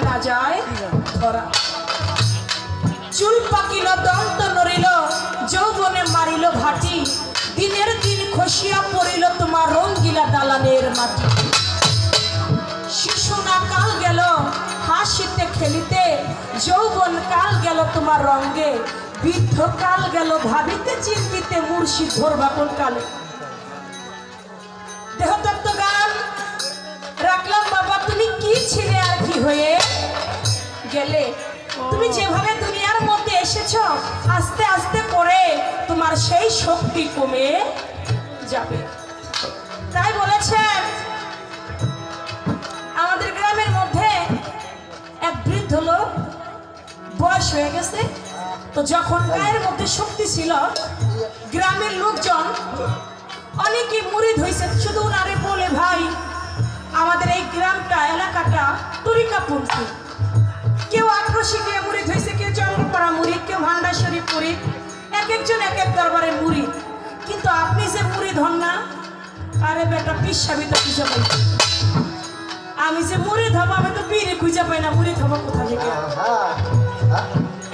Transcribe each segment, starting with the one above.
না যায় ধরা। চুল পাকিল দন্ত নড়িল যৌবনে মারিল ভাটি, দিনের দিন খসিয়া পড়িল তোমার রঙ্গিলা দালানের মাটি। শিশু না কাল গেল হাসিতে খেলিতে, যৌবন কাল গেল তোমার রঙ্গে, বৃদ্ধ কাল গেল ভাবিতে চিন্তিতে, মুর্শিদ ধরবা কোন কালে। দেহতত্ত্ব গান রাখলাম বাবা, তুমি কি ছিলে আর কি হয়ে গেলে। তুমি যেভাবে দুনিয়ার মধ্যে এসেছো আস্তে আস্তে করে তোমার সেই শক্তি কমে যাবে। তাই বলেছেন আমাদের গ্রামের মধ্যে এক বৃদ্ধ লোক, বয়স হয়ে গেছে, তো যখন গায়ের মধ্যে শক্তি ছিল গ্রামের লোকজন অনেকে মুরিদ হয়েছে। শুধু ওনারে বলে ভাই আমাদের এই গ্রামটা এলাকাটা তরিকাপন্থী, কেউ আক্রোশী গিয়ে মুরিদ হয়েছে, কেউ চন্দ্রপাড়া মুরিদ, কেউ ভান্ডার শরীফ মুরিদ, এক একজন এক এক দরবারে মুরিদ। কিন্তু আপনি যে মুরিদ হন না, আরে বেটা পিসাবি তো খুঁজে পাই। আমি যে মুরিদ হবো, আমি তো পীরে খুঁজে পাই না, মুরিদ হবো কোথা থেকে।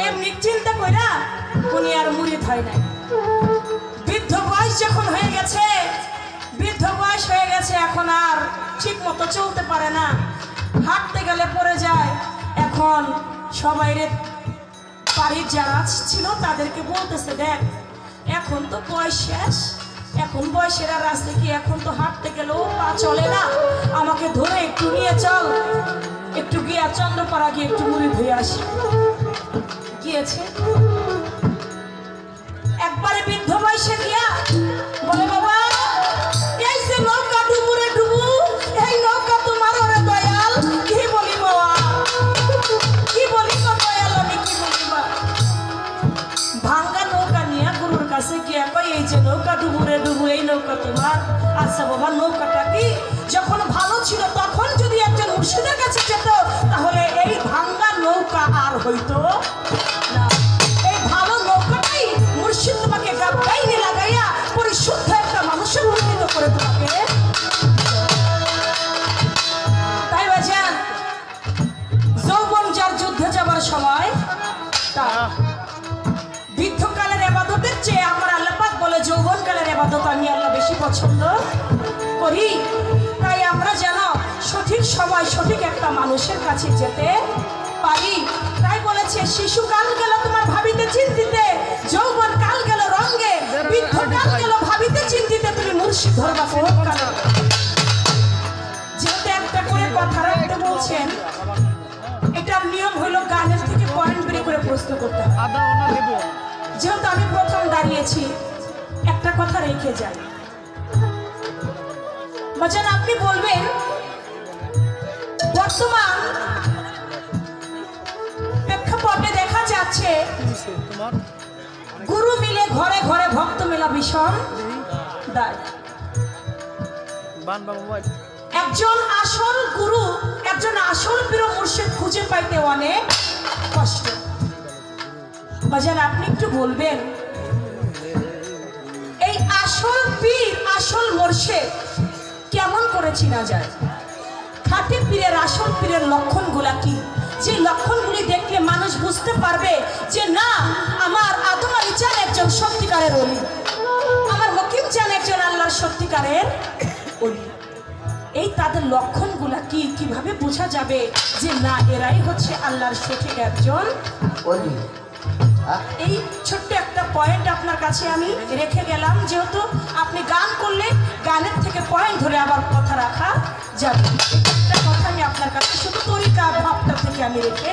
এমনি চিন্তা কইরা উনি আর মুরিদ হয় নাই। বৃদ্ধ বয়স যখন হয়ে গেছে, বৃদ্ধ বয়স হয়ে গেছে, এখন আর ঠিক মতো চলতে পারে না, হাঁটতে গেলে পড়ে যায়। এখন সবাই বাড়ির যারা ছিল তাদেরকে বলতেছে, দেখ এখন তো বয়স শেষ, এখন বয়সের আর রাস্তা কি, এখন তো হাঁটতে গেলেও পা চলে না, আমাকে ধরে একটু নিয়ে চল, একটু গিয়ে চন্দ্রপাড়া গিয়ে একটু মুড়ি ধুয়ে আসি। গিয়েছে, একবারে বৃদ্ধ বয়সে গিয়া বলে, বাবা এই যে নৌকা ডুবুরে ডুবু, এই নৌকা তোমার ওরে দয়াল। কি বলি বাবা, কি বলি দয়াল, আমি কি বলি বা। ভাঙ্গা নৌকা নিয়ে গুরুর কাছে গিয়া কই, এই যে নৌকা ডুবুরে ডুবু, এই নৌকা তোমার। আচ্ছা বাবা নৌকাটা কি, যখন ভালো ছিল তখন যদি একজন মুর্শিদের কাছে যেত তাহলে এই ভাঙ্গা নৌকা আর হইতো না। এই ভালো নৌকাটাই মুর্শিদ তোমাকে গাইনে লাগাইয়া পরিশুদ্ধ একটা মানুষের উন্নীত করে তোমাকে। তাই বাজান যৌবন যার যুদ্ধে যাবার সময়, বৃদ্ধকালের ইবাদতের চেয়ে আমার আল্লাহ পাক বলে যৌবনকালের ইবাদত আমি আল্লাহ বেশি পছন্দ করি। তাই আমরা যেন সঠিক সময় সঠিক একটা মানুষের কাছে যেতে পারি। তাই বলেছে শিশুকাল গেল তোমার ভাবিতে চিন্তিতে, যৌবন কাল গেল রঙ্গে, বৃদ্ধ কাল গেল ভাবিতে চিন্তিতে, তুমি মুর্শিদ ধরবা কোন কালে। যেহেতু একটা করে কথা রাখতে বলছেন, এটার নিয়ম হলো গানের থেকে পয়েন্ট বের করে প্রশ্ন করতে হবে। যেহেতু আমি প্রথম দাঁড়িয়েছি, একটা কথা রেখে যাই। বাজান আপনি বলবেন বর্তমান প্রেক্ষাপটে দেখা যাচ্ছে গুরু মিলে ঘরে ঘরে ভক্ত মেলা ভীষণ দায়। একজন আসল গুরু, একজন আসল পীর মুর্শিদ খুঁজে পাইতে অনেক কষ্ট। বাজান আপনি একটু বলবেন এই আসল পীর আসল মুর্শিদ কেমন করে চিনা যায়? খাঁটি পীরের আসল পীরের লক্ষণগুলা কি, যে লক্ষণগুলি দেখলে মানুষ বুঝতে পারবে যে না আমার আদম আলী চান একজন সত্যিকারের ওলি, আমার মকিম চান একজন আল্লাহর সত্যিকারের ওলি। এই তাদের লক্ষণগুলা কি, কিভাবে বোঝা যাবে যে না এরাই হচ্ছে আল্লাহর সঠিক একজন ওলি? এই ছোট্ট একটা পয়েন্ট আপনার কাছে আমি রেখে গেলাম। যেহেতু আপনি গান করলে গানের থেকে পয়েন্ট ধরে আবার কথা রাখা যাবে, একটা কথা আমি আপনার কাছে শুধু তরিকা ভাবটা থেকে আমি রেখে